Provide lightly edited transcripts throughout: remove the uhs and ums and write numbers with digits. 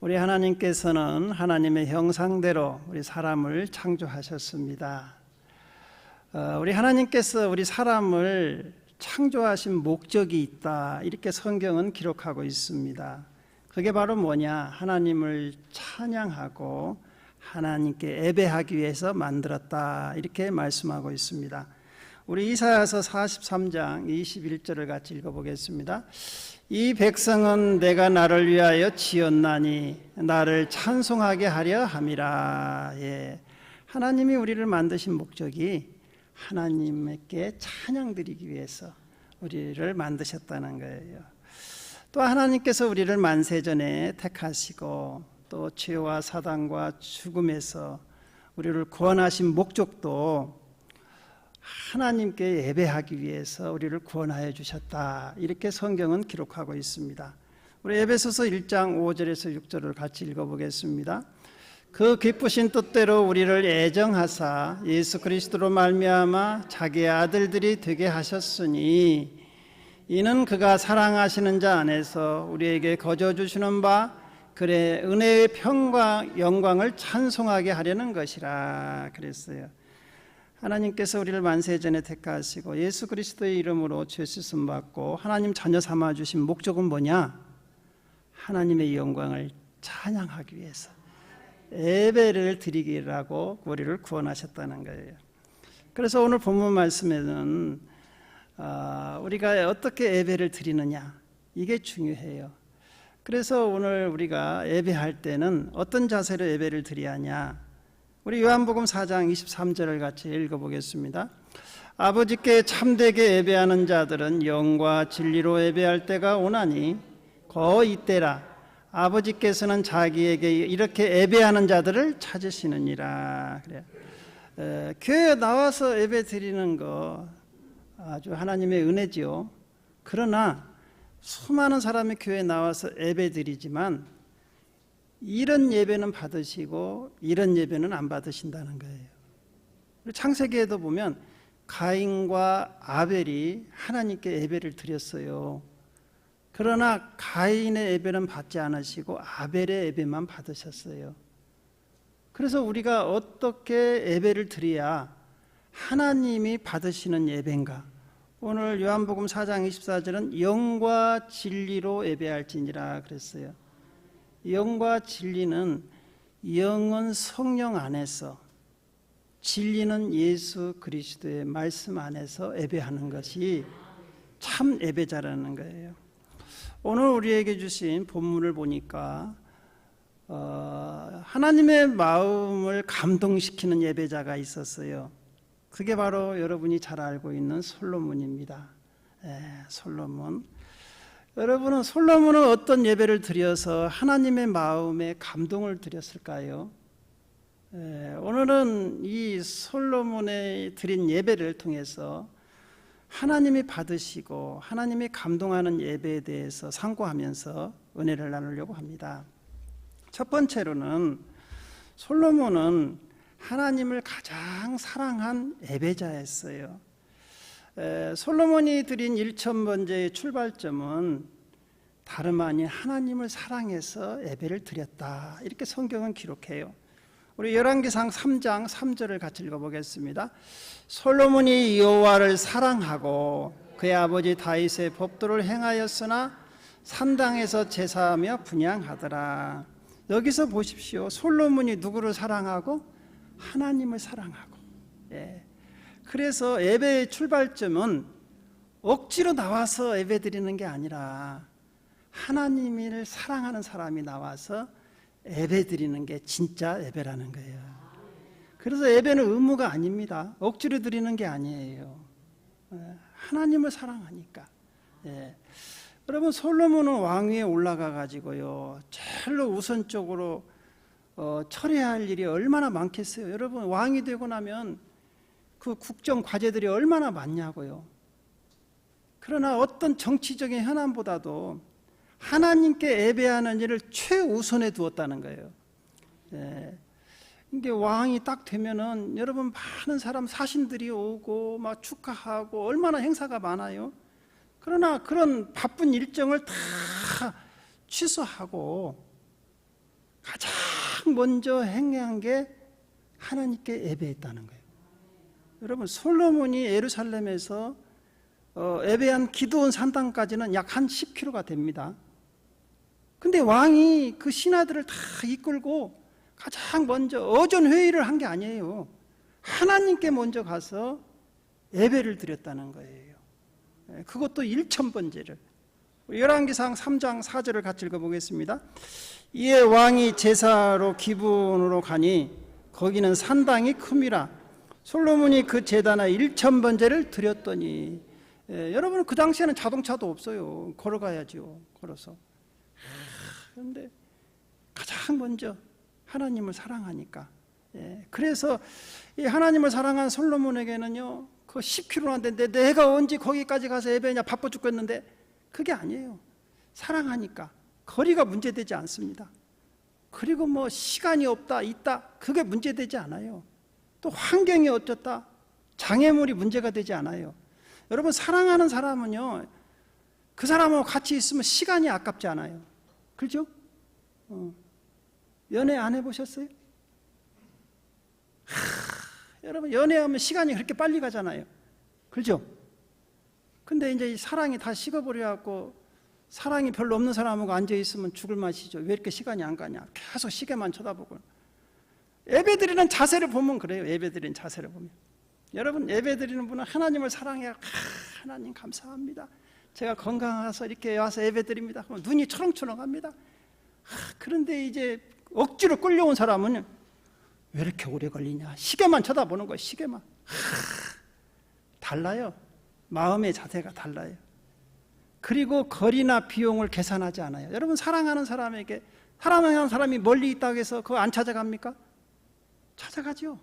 우리 하나님께서는 하나님의 형상대로 우리 사람을 창조하셨습니다. 우리 하나님께서 우리 사람을 창조하신 목적이 있다, 이렇게 성경은 기록하고 있습니다. 그게 바로 뭐냐? 하나님을 찬양하고 하나님께 예배하기 위해서 만들었다, 이렇게 말씀하고 있습니다. 우리 이사야서 43장 21절을 같이 읽어보겠습니다. 이 백성은 내가 나를 위하여 지었나니 나를 찬송하게 하려 함이라. 하나님이 우리를 만드신 목적이 하나님께 찬양드리기 위해서 우리를 만드셨다는 거예요. 또 하나님께서 우리를 만세전에 택하시고 또 죄와 사단과 죽음에서 우리를 구원하신 목적도 하나님께 예배하기 위해서 우리를 구원하여 주셨다, 이렇게 성경은 기록하고 있습니다. 우리 에베소서 1장 5절에서 6절을 같이 읽어보겠습니다. 그 기쁘신 뜻대로 우리를 애정하사 예수 그리스도로 말미암아 자기의 아들들이 되게 하셨으니 이는 그가 사랑하시는 자 안에서 우리에게 거저 주시는 바 그의 은혜의 평과 영광을 찬송하게 하려는 것이라 그랬어요. 하나님께서 우리를 만세전에 택하시고 예수 그리스도의 이름으로 죄 씻음 받고 하나님 자녀 삼아 주신 목적은 뭐냐? 하나님의 영광을 찬양하기 위해서 예배를 드리기라고 우리를 구원하셨다는 거예요. 그래서 오늘 본문 말씀에는 우리가 어떻게 예배를 드리느냐, 이게 중요해요. 그래서 오늘 우리가 예배할 때는 어떤 자세로 예배를 드려야 하냐? 우리 요한복음 4장 23절을 같이 읽어보겠습니다. 아버지께 참되게 예배하는 자들은 영과 진리로 예배할 때가 오나니 거의 이때라. 아버지께서는 자기에게 이렇게 예배하는 자들을 찾으시느니라. 그래요. 교회에 나와서 예배 드리는 거 아주 하나님의 은혜지요. 그러나 수많은 사람이 교회에 나와서 예배 드리지만 이런 예배는 받으시고 이런 예배는 안 받으신다는 거예요. 창세기에도 보면 가인과 아벨이 하나님께 예배를 드렸어요. 그러나 가인의 예배는 받지 않으시고 아벨의 예배만 받으셨어요. 그래서 우리가 어떻게 예배를 드려야 하나님이 받으시는 예배인가? 오늘 요한복음 4장 24절은 영과 진리로 예배할지니라 그랬어요. 영과 진리는 영은 성령 안에서, 진리는 예수 그리스도의 말씀 안에서 예배하는 것이 참 예배자라는 거예요. 오늘 우리에게 주신 본문을 보니까 하나님의 마음을 감동시키는 예배자가 있었어요. 그게 바로 여러분이 잘 알고 있는 솔로몬입니다. 솔로몬. 여러분은 솔로몬은 어떤 예배를 드려서 하나님의 마음에 감동을 드렸을까요? 오늘은 이 솔로몬의 드린 예배를 통해서 하나님이 받으시고 하나님이 감동하는 예배에 대해서 상고하면서 은혜를 나누려고 합니다. 첫 번째로는 솔로몬은 하나님을 가장 사랑한 예배자였어요. 솔로몬이 드린 1,000번째의 출발점은 다름 아닌 하나님을 사랑해서 예배를 드렸다, 이렇게 성경은 기록해요. 우리 열왕기상 3장 3절을 같이 읽어보겠습니다. 솔로몬이 여호와를 사랑하고 그의 아버지 다윗의 법도를 행하였으나 산당에서 제사하며 분향하더라. 여기서 보십시오. 솔로몬이 누구를 사랑하고? 하나님을 사랑하고. 그래서 예배의 출발점은 억지로 나와서 예배 드리는 게 아니라 하나님을 사랑하는 사람이 나와서 예배 드리는 게 진짜 예배라는 거예요. 그래서 예배는 의무가 아닙니다. 억지로 드리는 게 아니에요. 하나님을 사랑하니까. 여러분, 솔로몬은 왕위에 올라가 가지고요, 제일로 우선적으로 처리할 일이 얼마나 많겠어요. 여러분, 왕이 되고 나면 그 국정 과제들이 얼마나 많냐고요. 그러나 어떤 정치적인 현안보다도 하나님께 예배하는 일을 최우선에 두었다는 거예요. 이게 왕이 딱 되면은 여러분, 많은 사람 사신들이 오고 막 축하하고 얼마나 행사가 많아요. 그러나 그런 바쁜 일정을 다 취소하고 먼저 행한 게 하나님께 예배했다는 거예요. 여러분, 솔로몬이 예루살렘에서 예배한 기드온 산당까지는 약 한 10km가 됩니다. 근데 왕이 그 신하들을 다 이끌고 가장 먼저 어전 회의를 한 게 아니에요. 하나님께 먼저 가서 예배를 드렸다는 거예요. 그것도 1000번제를. 열왕기상 3장 4절을 같이 읽어보겠습니다. 이에 왕이 제사로 기브온으로 가니 거기는 산당이 큼이라. 솔로몬이 그 제단에 1000번제를 드렸더니. 여러분, 그 당시에는 자동차도 없어요. 걸어가야죠. 걸어서. 그런데 가장 먼저 하나님을 사랑하니까. 그래서 이 하나님을 사랑한 솔로몬에게는요, 그 10km인데 내가 언제 거기까지 가서 예배냐, 바빠 죽겠는데, 그게 아니에요. 사랑하니까 거리가 문제되지 않습니다. 그리고 뭐 시간이 없다 있다, 그게 문제되지 않아요. 또 환경이 어쩌다, 장애물이 문제가 되지 않아요. 여러분, 사랑하는 사람은요, 그 사람하고 같이 있으면 시간이 아깝지 않아요. 그렇죠? 연애 안 해보셨어요? 여러분, 연애하면 시간이 그렇게 빨리 가잖아요. 그렇죠? 근데 이제 이 사랑이 다 식어버려갖고 사랑이 별로 없는 사람하고 앉아있으면 죽을 맛이죠. 왜 이렇게 시간이 안 가냐, 계속 시계만 쳐다보고. 예배드리는 자세를 보면 그래요. 예배드리는 자세를 보면, 여러분, 예배드리는 분은 하나님을 사랑해요. 하나님 감사합니다, 제가 건강해서 이렇게 와서 예배드립니다. 그러면 눈이 초롱초롱합니다. 그런데 이제 억지로 끌려온 사람은 왜 이렇게 오래 걸리냐, 시계만 쳐다보는 거예요. 시계만. 달라요. 마음의 자세가 달라요. 그리고 거리나 비용을 계산하지 않아요. 여러분, 사랑하는 사람에게, 사랑하는 사람이 멀리 있다고 해서 그거 안 찾아갑니까? 찾아가죠.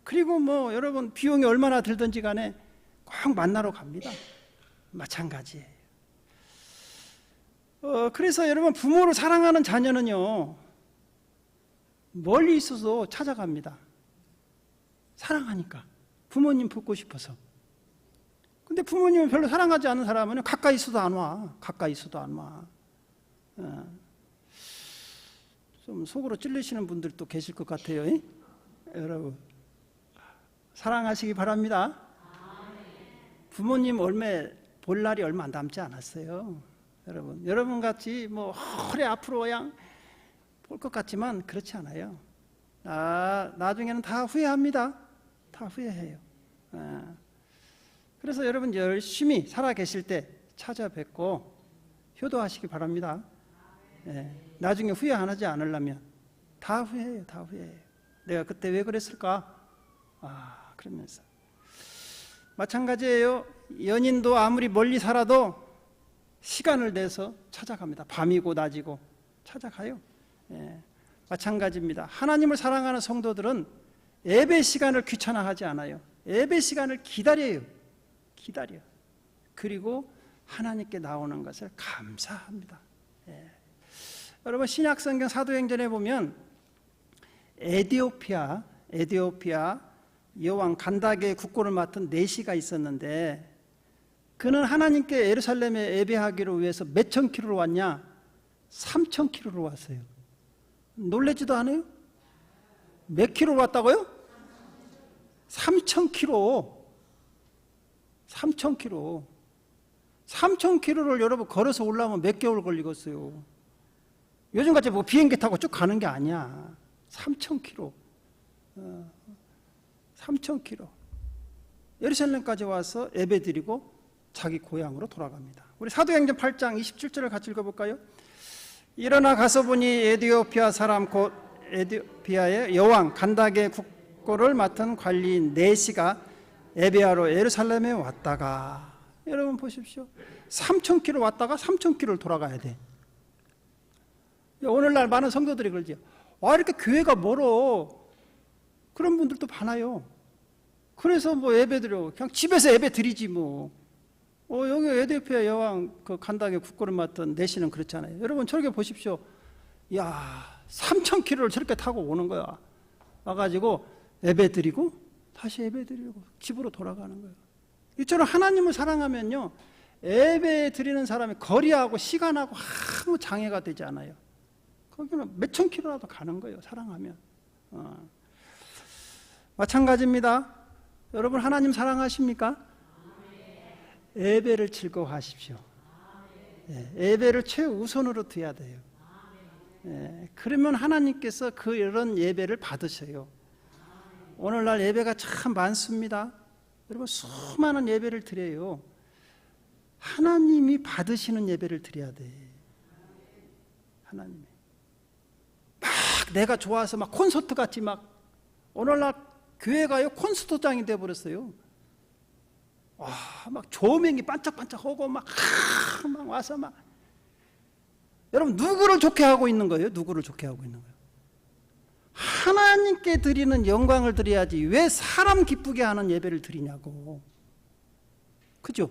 그리고 뭐 여러분, 비용이 얼마나 들든지 간에 꼭 만나러 갑니다. 마찬가지예요. 그래서 여러분, 부모를 사랑하는 자녀는요, 멀리 있어서 찾아갑니다. 사랑하니까, 부모님 보고 싶어서. 근데 부모님을 별로 사랑하지 않는 사람은 가까이 있어도 안 와. 가까이 있어도 안 와. 좀 속으로 찔리시는 분들도 계실 것 같아요. 여러분, 사랑하시기 바랍니다. 부모님 볼 날이 얼마 안 남지 않았어요. 여러분 같이 뭐 오래 앞으로 그냥 볼 것 같지만 그렇지 않아요. 나중에는 다 후회합니다. 다 후회해요. 그래서 여러분, 열심히 살아 계실 때 찾아뵙고 효도하시기 바랍니다. 나중에 후회 안 하지 않으려면 다 후회해요. 다 후회해요. 내가 그때 왜 그랬을까? 그러면서. 마찬가지예요. 연인도 아무리 멀리 살아도 시간을 내서 찾아갑니다. 밤이고 낮이고 찾아가요. 마찬가지입니다. 하나님을 사랑하는 성도들은 예배 시간을 귀찮아하지 않아요. 예배 시간을 기다려요. 그리고 하나님께 나오는 것을 감사합니다. 여러분, 신약성경 사도행전에 보면 에디오피아 여왕 간다게의 국고를 맡은 내시가 있었는데, 그는 하나님께 예루살렘에 예배하기를 위해서 몇천 킬로로 왔냐? 3000 킬로로 왔어요. 놀라지도 않아요? 몇 킬로 왔다고요? 3000 킬로. 3000 킬로. 3000 킬로를 여러분 걸어서 올라오면 몇 개월 걸리겠어요? 요즘같이 뭐 비행기 타고 쭉 가는 게 아니야. 3000 킬로. 3000 킬로. 예루살렘까지 와서 예배드리고 자기 고향으로 돌아갑니다. 우리 사도행전 8장 27절을 같이 읽어볼까요? 일어나 가서 보니 에디오피아 사람 곧 에디오피아의 여왕 간다게 국고를 맡은 관리인 내시가 예배하러 예루살렘에 왔다가, 여러분 보십시오. 3000km 왔다가 3000km를 돌아가야 돼. 오늘날 많은 성도들이 그러죠. 이렇게 교회가 멀어. 그런 분들도 많아요. 그래서 뭐 예배 드려. 그냥 집에서 예배 드리지 뭐. 여기 에디오피아 여왕 그 간다게 국고를 맡은 내시는 그렇잖아요. 여러분 저렇게 보십시오. 3000km를 저렇게 타고 오는 거야. 와가지고 예배 드리고 다시 예배 드리고 집으로 돌아가는 거예요. 이처럼 하나님을 사랑하면요, 예배 드리는 사람이 거리하고 시간하고 아무 장애가 되지 않아요. 거기는 몇천 킬로라도 가는 거예요. 사랑하면. 마찬가지입니다. 여러분 하나님 사랑하십니까? 예배를 즐거워하십시오. 예배를 최우선으로 둬야 돼요. 그러면 하나님께서 그런 예배를 받으셔요. 오늘날 예배가 참 많습니다. 여러분 수많은 예배를 드려요. 하나님이 받으시는 예배를 드려야 돼. 하나님이 막 내가 좋아서 막 콘서트 같이 막 오늘날 교회가요 콘서트장이 되어버렸어요. 막 조명이 반짝반짝하고 막 와서 막 여러분 누구를 좋게 하고 있는 거예요? 누구를 좋게 하고 있는 거예요? 하나님께 드리는 영광을 드려야지 왜 사람 기쁘게 하는 예배를 드리냐고. 그죠?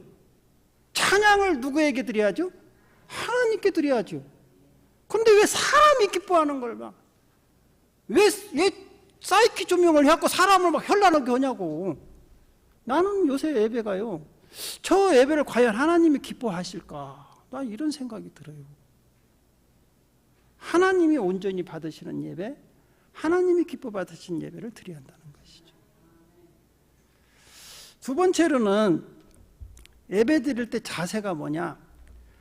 찬양을 누구에게 드려야죠? 하나님께 드려야죠. 근데 왜 사람이 기뻐하는 걸 막 왜 사이키 조명을 해갖고 사람을 막 현란하게 하냐고. 나는 요새 예배가요 저 예배를 과연 하나님이 기뻐하실까? 나 이런 생각이 들어요. 하나님이 온전히 받으시는 예배, 하나님이 기뻐 받으신 예배를 드려야 한다는 것이죠. 두 번째로는 예배 드릴 때 자세가 뭐냐?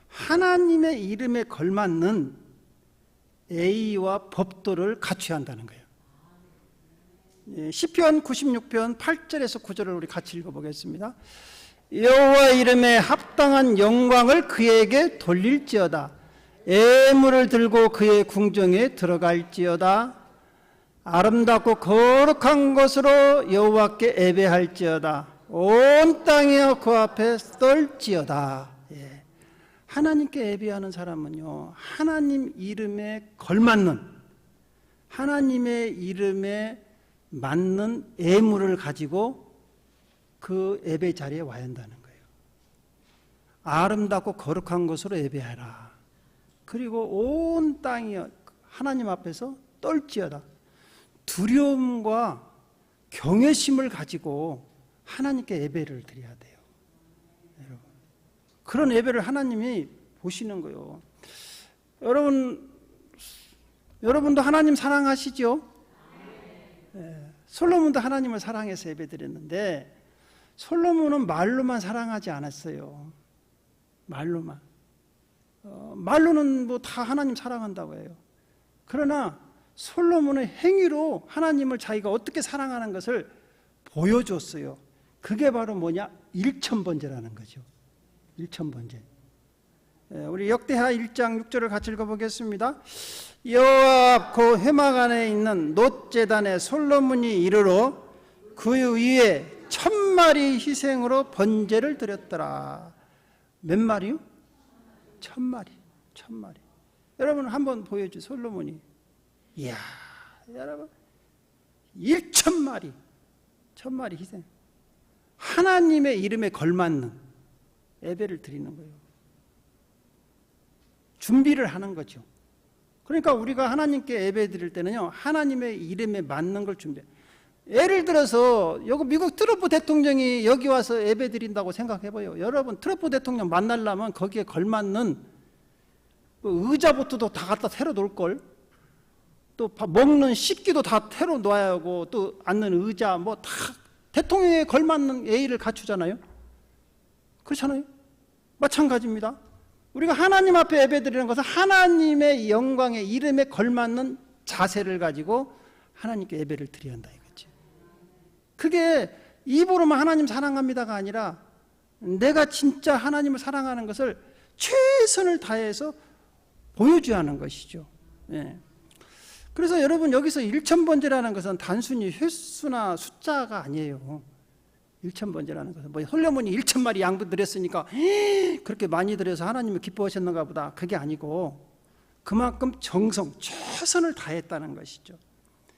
하나님의 이름에 걸맞는 예의와 법도를 갖춰야 한다는 거예요. 시편 96편 8절에서 9절을 우리 같이 읽어보겠습니다. 여호와 이름에 합당한 영광을 그에게 돌릴지어다. 예물을 들고 그의 궁정에 들어갈지어다. 아름답고 거룩한 것으로 여호와께 예배할지어다. 온 땅이여 그 앞에 떨지어다. 하나님께 예배하는 사람은요 하나님 이름에 걸맞는 하나님의 이름에 맞는 예물을 가지고 그 예배 자리에 와야 한다는 거예요. 아름답고 거룩한 것으로 예배하라. 그리고 온 땅이 하나님 앞에서 떨지어다. 두려움과 경외심을 가지고 하나님께 예배를 드려야 돼요. 여러분. 그런 예배를 하나님이 보시는 거예요. 여러분도 하나님 사랑하시죠? 솔로몬도 하나님을 사랑해서 예배드렸는데 솔로몬은 말로만 사랑하지 않았어요. 말로만. 말로는 뭐 다 하나님 사랑한다고 해요. 그러나 솔로몬의 행위로 하나님을 자기가 어떻게 사랑하는 것을 보여줬어요. 그게 바로 뭐냐? 일천번제라는 거죠. 일천번제. 우리 역대하 1장 6절을 같이 읽어보겠습니다. 여호와 앞 그 회막 안에 있는 놋제단에 솔로몬이 이르러 그 위에 1000마리 희생으로 번제를 드렸더라. 몇 마리요? 1000마리. 1000마리. 여러분 한번 보여주세요. 솔로몬이. 이야, 여러분 1000마리. 1000마리 희생. 하나님의 이름에 걸맞는 예배를 드리는 거예요. 준비를 하는 거죠. 그러니까 우리가 하나님께 예배 드릴 때는요 하나님의 이름에 맞는 걸 준비해요. 예를 들어서 여기 미국 트럼프 대통령이 여기 와서 예배 드린다고 생각해봐요. 여러분 트럼프 대통령 만나려면 거기에 걸맞는 의자부터도 다 갖다 새로 놓을걸. 또 먹는 식기도 다 새로 놔야 하고 또 앉는 의자 뭐 다 대통령에 걸맞는 예의를 갖추잖아요. 그렇잖아요. 마찬가지입니다. 우리가 하나님 앞에 예배드리는 것은 하나님의 영광의 이름에 걸맞는 자세를 가지고 하나님께 예배를 드려야 한다 이거지. 그게 입으로만 하나님 사랑합니다가 아니라 내가 진짜 하나님을 사랑하는 것을 최선을 다해서 보여줘야 하는 것이죠. 그래서 여러분 여기서 1000번제라는 것은 단순히 횟수나 숫자가 아니에요. 1000번제라는 것은 뭐 솔로몬이 1000마리 양도 드렸으니까 그렇게 많이 드려서 하나님을 기뻐하셨는가 보다. 그게 아니고 그만큼 정성, 최선을 다했다는 것이죠.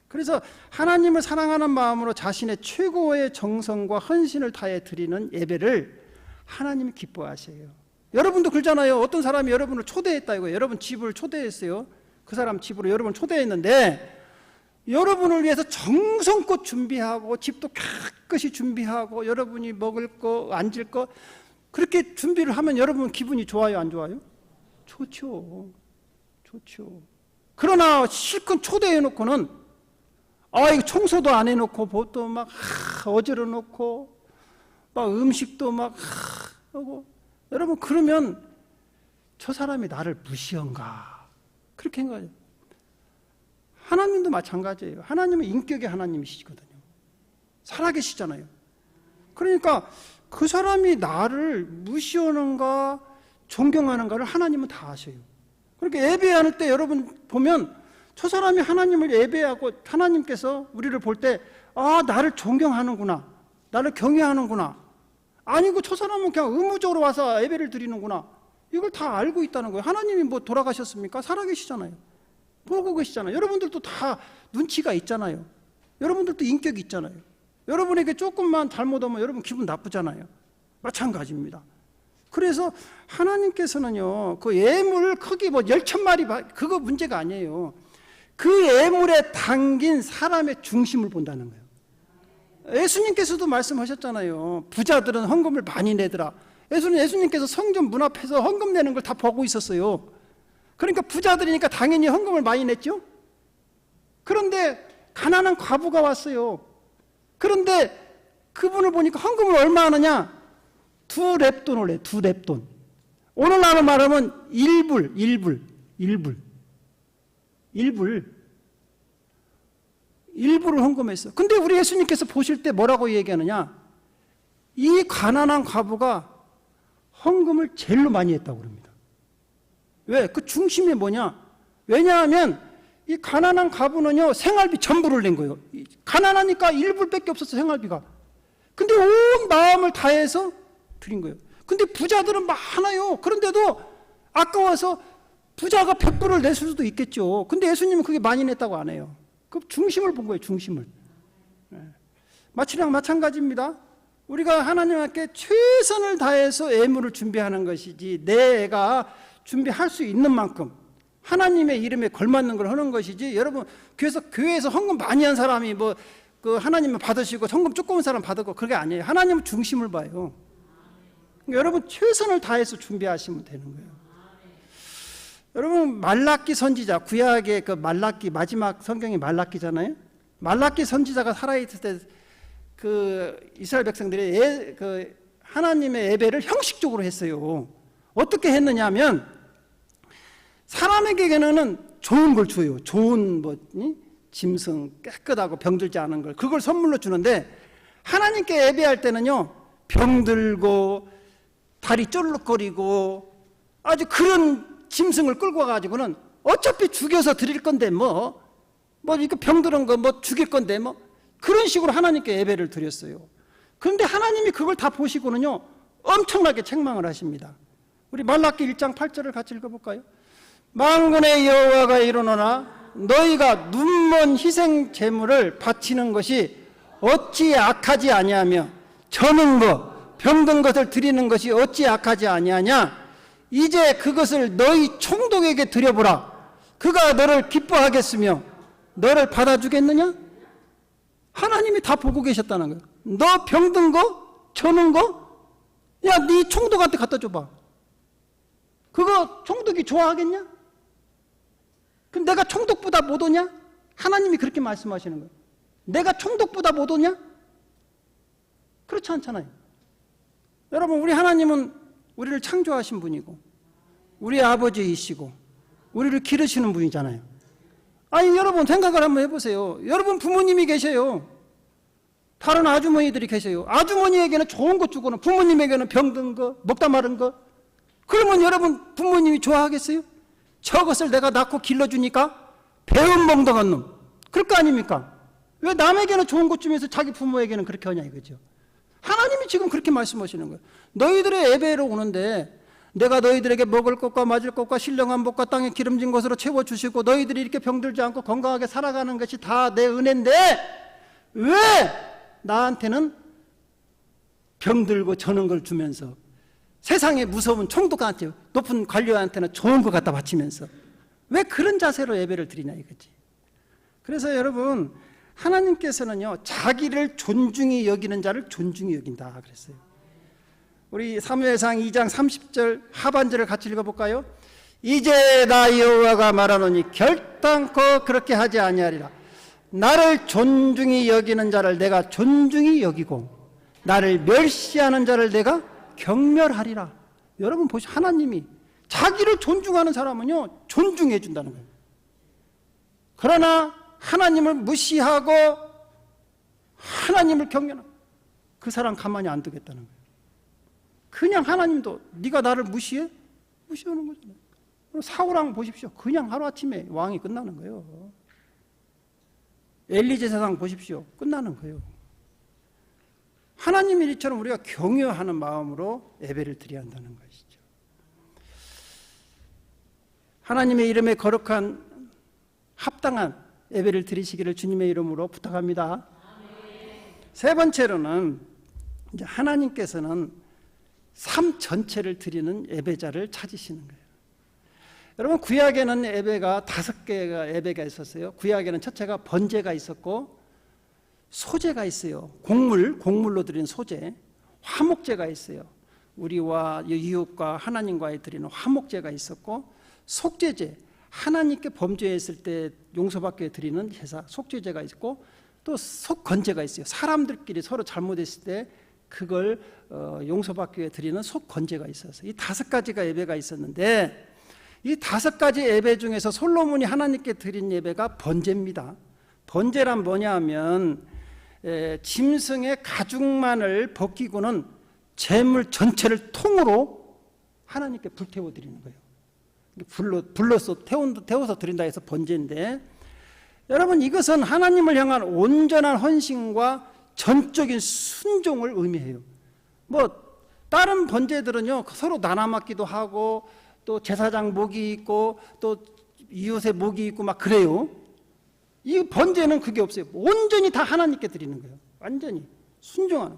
그래서 하나님을 사랑하는 마음으로 자신의 최고의 정성과 헌신을 다해 드리는 예배를 하나님이 기뻐하세요. 여러분도 그러잖아요. 어떤 사람이 여러분을 초대했다 이거예요. 여러분 집을 초대했어요. 그 사람 집으로 여러분을 초대했는데 여러분을 위해서 정성껏 준비하고 집도 깨끗이 준비하고 여러분이 먹을 거 앉을 거 그렇게 준비를 하면 여러분 기분이 좋아요 안 좋아요? 좋죠. 좋죠. 그러나 실컷 초대해 놓고는 이거 청소도 안 해놓고 또 막 어지러 놓고 막 음식도 막 하고, 여러분 그러면 저 사람이 나를 무시한가 그렇게 한 거예요. 하나님도 마찬가지예요. 하나님은 인격의 하나님이시거든요. 살아계시잖아요. 그러니까 그 사람이 나를 무시하는가 존경하는가를 하나님은 다 아셔요. 그러니까 예배할 때 여러분 보면 저 사람이 하나님을 예배하고 하나님께서 우리를 볼 때 나를 존경하는구나, 나를 경외하는구나, 아니고 저 사람은 그냥 의무적으로 와서 예배를 드리는구나, 이걸 다 알고 있다는 거예요. 하나님이 뭐 돌아가셨습니까? 살아계시잖아요. 보고 계시잖아요. 여러분들도 다 눈치가 있잖아요. 여러분들도 인격이 있잖아요. 여러분에게 조금만 잘못하면 여러분 기분 나쁘잖아요. 마찬가지입니다. 그래서 하나님께서는요, 그 예물 크기 뭐 10,000마리 그거 문제가 아니에요. 그 예물에 담긴 사람의 중심을 본다는 거예요. 예수님께서도 말씀하셨잖아요. 부자들은 헌금을 많이 내더라. 예수님께서 성전 문 앞에서 헌금 내는 걸 다 보고 있었어요. 그러니까 부자들이니까 당연히 헌금을 많이 냈죠. 그런데 가난한 과부가 왔어요. 그런데 그분을 보니까 헌금을 얼마 하느냐? 2렙돈을 내. 2렙돈. 오늘날로 말하면 1불을 헌금했어. 근데 우리 예수님께서 보실 때 뭐라고 얘기하느냐? 이 가난한 과부가 헌금을 제일로 많이 했다고 그럽니다. 왜? 그 중심이 뭐냐? 왜냐하면 이 가난한 과부는요, 생활비 전부를 낸 거예요. 가난하니까 1불밖에 없었어, 생활비가. 근데 온 마음을 다해서 드린 거예요. 근데 부자들은 많아요. 그런데도 아까워서 부자가 100불을 냈을 수도 있겠죠. 근데 예수님은 그게 많이 냈다고 안 해요. 그 중심을 본 거예요, 중심을. 마치랑 마찬가지입니다. 우리가 하나님께 최선을 다해서 예물을 준비하는 것이지, 내가 준비할 수 있는 만큼 하나님의 이름에 걸맞는 걸 하는 것이지, 여러분 교회에서 헌금 많이 한 사람이 뭐 그 하나님을 받으시고 헌금 조그만 사람 받고 그게 아니에요. 하나님은 중심을 봐요. 그러니까 여러분 최선을 다해서 준비하시면 되는 거예요. 여러분 말라기 선지자, 구약의 그 말라기, 마지막 성경이 말라기잖아요. 말라기 선지자가 살아있을 때 그 이스라엘 백성들이 그 하나님의 예배를 형식적으로 했어요. 어떻게 했느냐면 사람에게는 좋은 걸 줘요. 좋은 짐승, 깨끗하고 병들지 않은 걸, 그걸 선물로 주는데 하나님께 예배할 때는요, 병들고 다리 쫄룩거리고 아주 그런 짐승을 끌고 와가지고는 어차피 죽여서 드릴 건데 이거 병들은 거 죽일 건데 그런 식으로 하나님께 예배를 드렸어요. 그런데 하나님이 그걸 다 보시고는요, 엄청나게 책망을 하십니다. 우리 말라기 1장 8절을 같이 읽어볼까요? 만군의 여호와가 이르노나 너희가 눈먼 희생 제물을 바치는 것이 어찌 악하지 아니하며 저는 병든 것을 드리는 것이 어찌 악하지 아니하냐? 이제 그것을 너희 총독에게 드려보라. 그가 너를 기뻐하겠으며 너를 받아주겠느냐? 하나님이 다 보고 계셨다는 거예요. 너 병든 거? 저는 거? 야, 네 총독한테 갖다 줘봐. 그거 총독이 좋아하겠냐? 그럼 내가 총독보다 못 오냐? 하나님이 그렇게 말씀하시는 거예요. 내가 총독보다 못 오냐? 그렇지 않잖아요. 여러분, 우리 하나님은 우리를 창조하신 분이고 우리 아버지이시고 우리를 기르시는 분이잖아요. 아니, 여러분 생각을 한번 해보세요. 여러분 부모님이 계셔요. 다른 아주머니들이 계세요. 아주머니에게는 좋은 것 주고는 부모님에게는 병든 거, 먹다 마른 거. 그러면 여러분 부모님이 좋아하겠어요? 저것을 내가 낳고 길러주니까 배은멍덕한 놈. 그럴 거 아닙니까? 왜 남에게는 좋은 것 주면서 자기 부모에게는 그렇게 하냐 이거죠. 하나님이 지금 그렇게 말씀하시는 거예요. 너희들의 예배로 오는데 내가 너희들에게 먹을 것과 마실 것과 신령한 복과 땅에 기름진 것으로 채워주시고 너희들이 이렇게 병들지 않고 건강하게 살아가는 것이 다 내 은혜인데 왜 나한테는 병들고 저는 걸 주면서 세상에 무서운 총독한테 높은 관료한테는 좋은 것 갖다 바치면서 왜 그런 자세로 예배를 드리냐 이거지. 그래서 여러분 하나님께서는요, 자기를 존중히 여기는 자를 존중히 여긴다 그랬어요. 우리 사무엘상 2장 30절 하반절을 같이 읽어볼까요? 이제 나 여호와가 말하노니 결단코 그렇게 하지 아니하리라. 나를 존중히 여기는 자를 내가 존중히 여기고 나를 멸시하는 자를 내가 경멸하리라. 여러분 보시오. 하나님이 자기를 존중하는 사람은요 존중해 준다는 거예요. 그러나 하나님을 무시하고 하나님을 경멸하는 그 사람 가만히 안 두겠다는 거예요. 그냥 하나님도 네가 나를 무시해? 무시하는 거잖아요. 사울왕 보십시오. 그냥 하루아침에 왕이 끝나는 거예요. 엘리 제사장 보십시오. 끝나는 거예요. 하나님 일처럼 우리가 경외하는 마음으로 예배를 드려야 한다는 것이죠. 하나님의 이름에 거룩한 합당한 예배를 드리시기를 주님의 이름으로 부탁합니다. 세 번째로는 이제 하나님께서는 삶 전체를 드리는 예배자를 찾으시는 거예요. 여러분 구약에는 예배가 5개가 예배가 있었어요. 구약에는 첫째가 번제가 있었고 소제가 있어요. 곡물로 드리는 소제, 화목제가 있어요. 우리와 이웃과 하나님과의 드리는 화목제가 있었고 속죄제, 하나님께 범죄했을 때 용서받게 드리는 제사 속죄제가 있고 또 속건제가 있어요. 사람들끼리 서로 잘못했을 때 그걸 용서받기 위해 드리는 속건제가 있어서 이 5가지가 예배가 있었는데 이 5가지 예배 중에서 솔로몬이 하나님께 드린 예배가 번제입니다. 번제란 뭐냐 하면 짐승의 가죽만을 벗기고는 재물 전체를 통으로 하나님께 불태워 드리는 거예요. 불러서 태워서 드린다 해서 번제인데 여러분 이것은 하나님을 향한 온전한 헌신과 전적인 순종을 의미해요. 뭐 다른 번제들은요 서로 나눠 맡기도 하고 또 제사장 목이 있고 또 이웃의 목이 있고 막 그래요. 이 번제는 그게 없어요. 온전히 다 하나님께 드리는 거예요. 완전히 순종하는.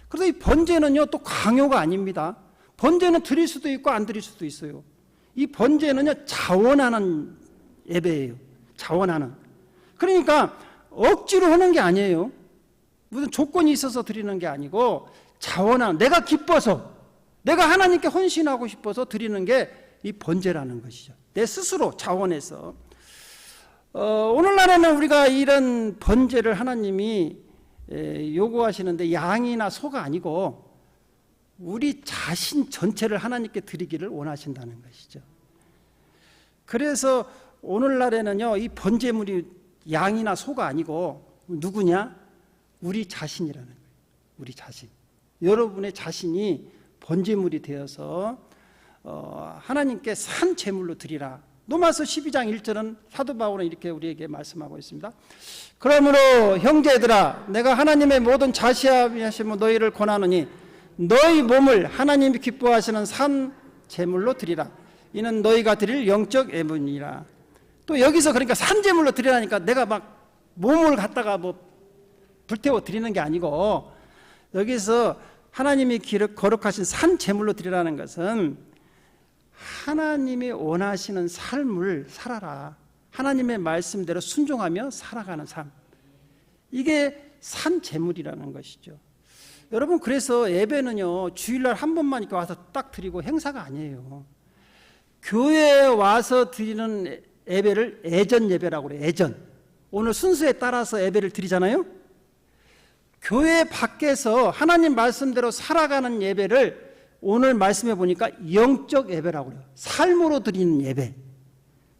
그래서 이 번제는요 또 강요가 아닙니다. 번제는 드릴 수도 있고 안 드릴 수도 있어요. 이 번제는요 자원하는 예배예요. 자원하는. 그러니까 억지로 하는 게 아니에요. 무슨 조건이 있어서 드리는 게 아니고 자원하는, 내가 기뻐서 내가 하나님께 헌신하고 싶어서 드리는 게 이 번제라는 것이죠. 내 스스로 자원해서. 오늘날에는 우리가 이런 번제를 하나님이 요구하시는데 양이나 소가 아니고 우리 자신 전체를 하나님께 드리기를 원하신다는 것이죠. 그래서 오늘날에는요 이 번제물이 양이나 소가 아니고 누구냐? 우리 자신이라는 거예요. 우리 자신. 여러분의 자신이 번제물이 되어서 하나님께 산 제물로 드리라. 로마서 12장 1절은 사도 바울은 이렇게 우리에게 말씀하고 있습니다. 그러므로 형제들아 내가 하나님의 모든 자시하심으로 너희를 권하노니 너희 몸을 하나님이 기뻐하시는 산 제물로 드리라. 이는 너희가 드릴 영적 예물이라. 또 여기서 그러니까 산 제물로 드리라니까 내가 막 몸을 갖다가 뭐 불태워 드리는 게 아니고 여기서 하나님이 거룩하신 산 제물로 드리라는 것은 하나님이 원하시는 삶을 살아라. 하나님의 말씀대로 순종하며 살아가는 삶. 이게 산 제물이라는 것이죠. 여러분 그래서 예배는요 주일날 한 번만 이렇게 와서 딱 드리고 행사가 아니에요. 교회에 와서 드리는 예배를 애전 예배라고 그래요. 애전. 오늘 순서에 따라서 예배를 드리잖아요. 교회 밖에서 하나님 말씀대로 살아가는 예배를 오늘 말씀해 보니까 영적 예배라고 그래요. 삶으로 드리는 예배.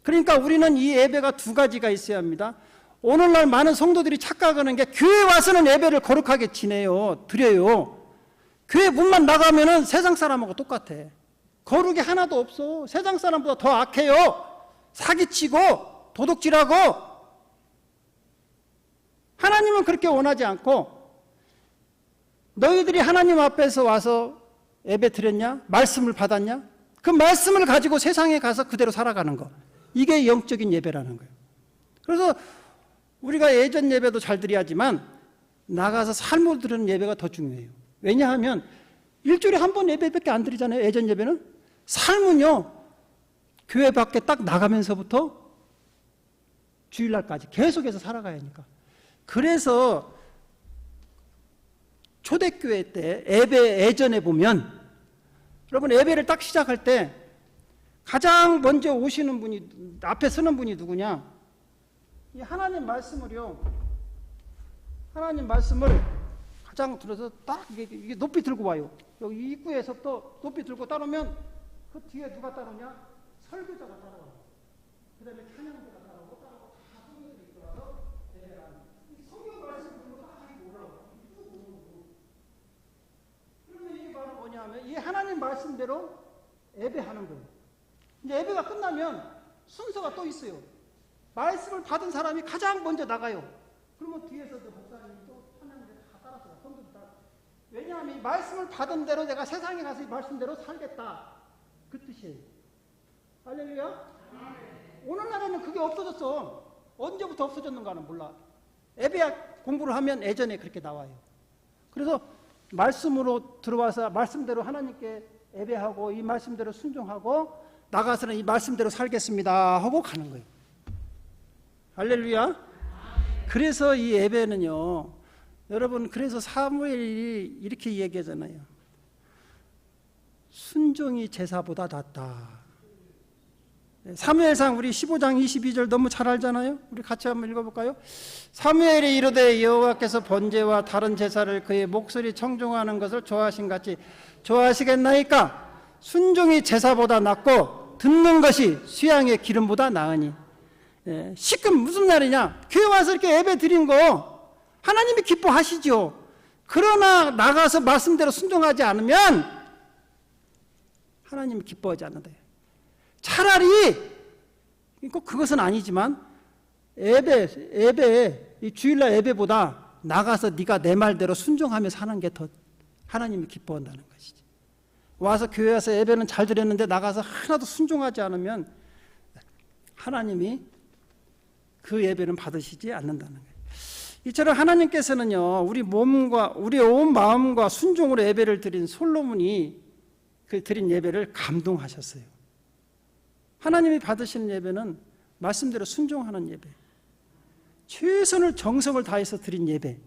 그러니까 우리는 이 예배가 2가지가 있어야 합니다. 오늘날 많은 성도들이 착각하는 게 교회 와서는 예배를 거룩하게 지내요. 드려요. 교회 문만 나가면은 세상 사람하고 똑같아. 거룩이 하나도 없어. 세상 사람보다 더 악해요. 사기치고 도둑질하고. 하나님은 그렇게 원하지 않고 너희들이 하나님 앞에서 와서 예배 드렸냐? 말씀을 받았냐? 그 말씀을 가지고 세상에 가서 그대로 살아가는 거. 이게 영적인 예배라는 거예요. 그래서 우리가 예전 예배도 잘 드려야지만 나가서 삶으로 드리는 예배가 더 중요해요. 왜냐하면 일주일에 한 번 예배밖에 안 드리잖아요. 예전 예배는. 삶은요 교회 밖에 딱 나가면서부터 주일날까지 계속해서 살아가야 하니까. 그래서 초대교회 때 예배 예전에 보면 여러분 예배를 딱 시작할 때 가장 먼저 오시는 분이, 앞에 서는 분이 누구냐? 이 하나님 말씀을요, 하나님 말씀을 가장 들어서 딱 이게 높이 들고 와요. 여기 입구에서 또 높이 들고 따르면 그 뒤에 누가 따르냐? 설교자가 따라와요. 그 다음에 찬양자가 따라오고 다 성경들이 들어와서 성경 말씀 들고 딱 올라와요. 그러면 이게 바로 뭐냐면 이 하나님 말씀대로 예배하는 거예요. 이제 예배가 끝나면 순서가 또 있어요. 말씀을 받은 사람이 가장 먼저 나가요. 그러면 뒤에서도 목사님이 또 찬양자 다 따라서요. 성도들 다. 왜냐하면 이 말씀을 받은 대로 내가 세상에 가서 이 말씀대로 살겠다. 그 뜻이에요. 할렐루야. 오늘날에는 그게 없어졌어. 언제부터 없어졌는가는 몰라. 예배 공부를 하면 예전에 그렇게 나와요. 그래서 말씀으로 들어와서 말씀대로 하나님께 예배하고 이 말씀대로 순종하고 나가서는 이 말씀대로 살겠습니다 하고 가는 거예요. 할렐루야. 그래서 이 예배는요, 여러분, 그래서 사무엘이 이렇게 얘기하잖아요. 순종이 제사보다 낫다. 사무엘상 우리 15장 22절 너무 잘 알잖아요. 우리 같이 한번 읽어볼까요? 사무엘이 이르되 여호와께서 번제와 다른 제사를 그의 목소리 청종하는 것을 좋아하신 같이 좋아하시겠나이까? 순종이 제사보다 낫고 듣는 것이 수양의 기름보다 나으니. 시금 무슨 날이냐? 교회 와서 이렇게 예배 드린 거 하나님이 기뻐하시죠. 그러나 나가서 말씀대로 순종하지 않으면 하나님이 기뻐하지 않는다. 차라리 꼭 그것은 아니지만 예배 이 주일날 예배보다 나가서 네가 내 말대로 순종하며 사는 게 더 하나님이 기뻐한다는 것이지. 와서 교회 와서 예배는 잘 드렸는데 나가서 하나도 순종하지 않으면 하나님이 그 예배는 받으시지 않는다는 거예요. 이처럼 하나님께서는요, 우리 몸과 우리 온 마음과 순종으로 예배를 드린 솔로몬이 그 드린 예배를 감동하셨어요. 하나님이 받으시는 예배는 말씀대로 순종하는 예배, 최선을 정성을 다해서 드린 예배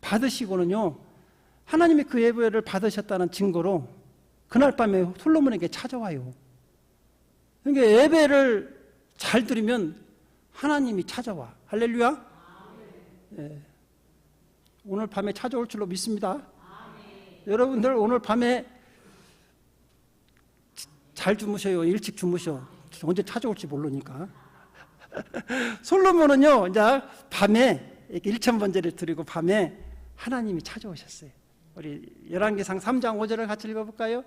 받으시고는요, 하나님이 그 예배를 받으셨다는 증거로 그날 밤에 솔로몬에게 찾아와요. 그러니까 예배를 잘 드리면 하나님이 찾아와. 할렐루야. 예. 오늘 밤에 찾아올 줄로 믿습니다. 여러분들 오늘 밤에 잘 주무셔요. 일찍 주무셔. 언제 찾아올지 모르니까. 솔로몬은요, 이제 밤에 이렇게 1,000번제를 드리고 밤에 하나님이 찾아오셨어요. 우리 열왕기상 3장 5절을 같이 읽어볼까요?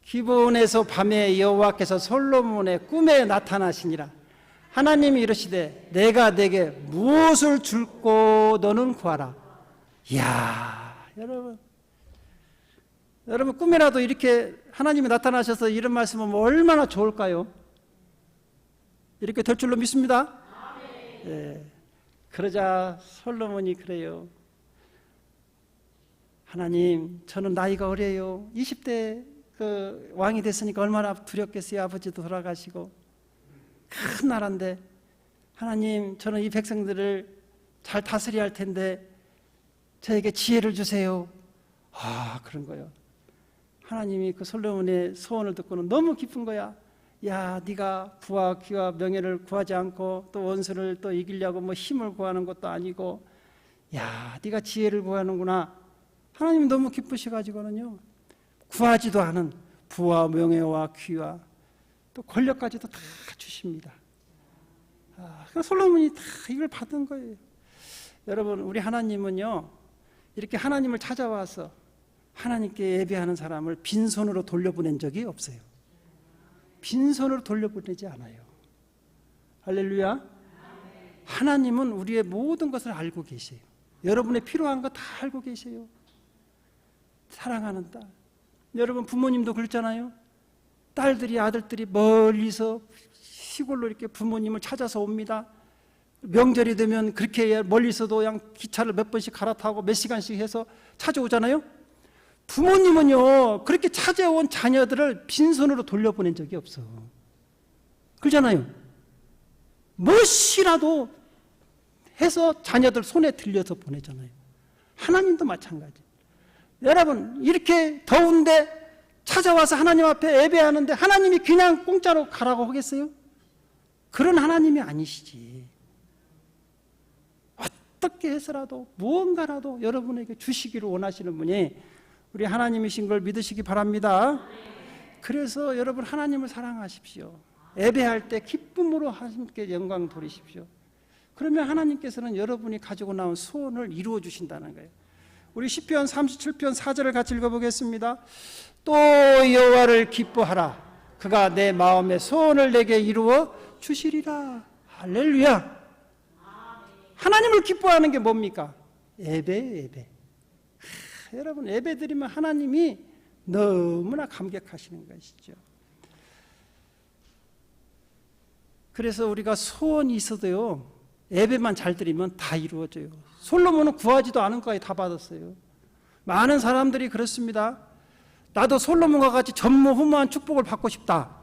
기브온에서 밤에 여호와께서 솔로몬의 꿈에 나타나시니라. 하나님이 이르시되 내가 내게 무엇을 줄고 너는 구하라. 이야, 여러분 꿈에라도 이렇게 하나님이 나타나셔서 이런 말씀하면 얼마나 좋을까요? 이렇게 될 줄로 믿습니다. 예. 그러자 솔로몬이 그래요. 하나님, 저는 나이가 어려요. 20대 그 왕이 됐으니까 얼마나 두렵겠어요. 아버지도 돌아가시고 큰 나라인데, 하나님, 저는 이 백성들을 잘 다스려야 할 텐데 저에게 지혜를 주세요. 그런 거예요. 하나님이 그 솔로몬의 소원을 듣고는 너무 기쁜 거야. 야, 네가 부와 귀와 명예를 구하지 않고 또 원수를 또 이기려고 뭐 힘을 구하는 것도 아니고, 야, 네가 지혜를 구하는구나. 하나님이 너무 기쁘셔가지고는요, 구하지도 않은 부와 명예와 귀와 또 권력까지도 다 주십니다. 그래서 솔로몬이 다 이걸 받은 거예요. 여러분, 우리 하나님은요, 이렇게 하나님을 찾아와서 하나님께 예배하는 사람을 빈손으로 돌려보낸 적이 없어요. 빈손으로 돌려보내지 않아요. 할렐루야. 하나님은 우리의 모든 것을 알고 계세요. 여러분의 필요한 거 다 알고 계세요. 사랑하는 딸, 여러분 부모님도 그렇잖아요. 딸들이 아들들이 멀리서 시골로 이렇게 부모님을 찾아서 옵니다. 명절이 되면 그렇게 멀리서도 그냥 기차를 몇 번씩 갈아타고 몇 시간씩 해서 찾아오잖아요. 부모님은요, 그렇게 찾아온 자녀들을 빈손으로 돌려보낸 적이 없어. 그렇잖아요. 무엇이라도 해서 자녀들 손에 들려서 보내잖아요. 하나님도 마찬가지. 여러분, 이렇게 더운데 찾아와서 하나님 앞에 예배하는데 하나님이 그냥 공짜로 가라고 하겠어요? 그런 하나님이 아니시지. 어떻게 해서라도 무언가라도 여러분에게 주시기를 원하시는 분이 우리 하나님이신 걸 믿으시기 바랍니다. 그래서 여러분 하나님을 사랑하십시오. 예배할 때 기쁨으로 하나님께 영광 돌리십시오. 그러면 하나님께서는 여러분이 가지고 나온 소원을 이루어 주신다는 거예요. 우리 시편 37편 4절을 같이 읽어보겠습니다. 또 여호와를 기뻐하라. 그가 내 마음의 소원을 내게 이루어 주시리라. 할렐루야. 하나님을 기뻐하는 게 뭡니까? 예배예요, 예배. 여러분 예배 드리면 하나님이 너무나 감격하시는 것이죠. 그래서 우리가 소원이 있어도요, 예배만 잘 드리면 다 이루어져요. 솔로몬은 구하지도 않은 것까지 다 받았어요. 많은 사람들이 그렇습니다. 나도 솔로몬과 같이 전무후무한 축복을 받고 싶다.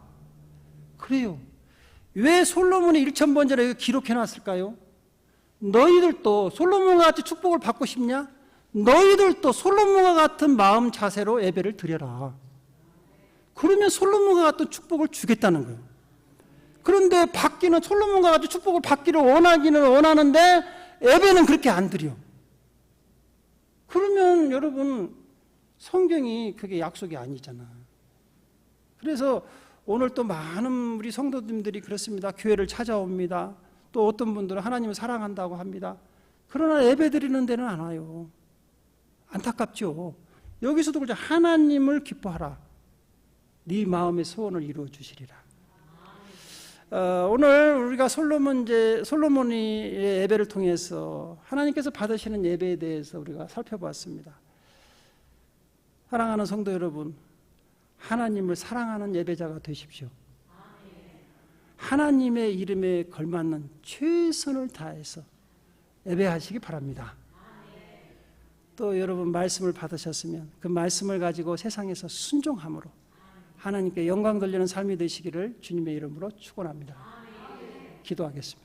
그래요. 왜 솔로몬이 1000번째를 기록해 놨을까요? 너희들도 솔로몬과 같이 축복을 받고 싶냐? 너희들도 솔로몬과 같은 마음 자세로 예배를 드려라. 그러면 솔로몬과 같은 축복을 주겠다는 거예요. 그런데 받기는 솔로몬과 같이 축복을 받기를 원하기는 원하는데 예배는 그렇게 안 드려. 그러면 여러분 성경이 그게 약속이 아니잖아. 그래서 오늘 또 많은 우리 성도님들이 그렇습니다. 교회를 찾아옵니다. 또 어떤 분들은 하나님을 사랑한다고 합니다. 그러나 예배 드리는 데는 안 와요. 안타깝죠. 여기서도 그렇죠. 하나님을 기뻐하라. 네 마음의 소원을 이루어 주시리라. 오늘 우리가 솔로몬의 예배를 통해서 하나님께서 받으시는 예배에 대해서 우리가 살펴봤습니다. 사랑하는 성도 여러분, 하나님을 사랑하는 예배자가 되십시오. 하나님의 이름에 걸맞는 최선을 다해서 예배하시기 바랍니다. 또 여러분 말씀을 받으셨으면 그 말씀을 가지고 세상에서 순종함으로 하나님께 영광 돌리는 삶이 되시기를 주님의 이름으로 축원합니다. 기도하겠습니다.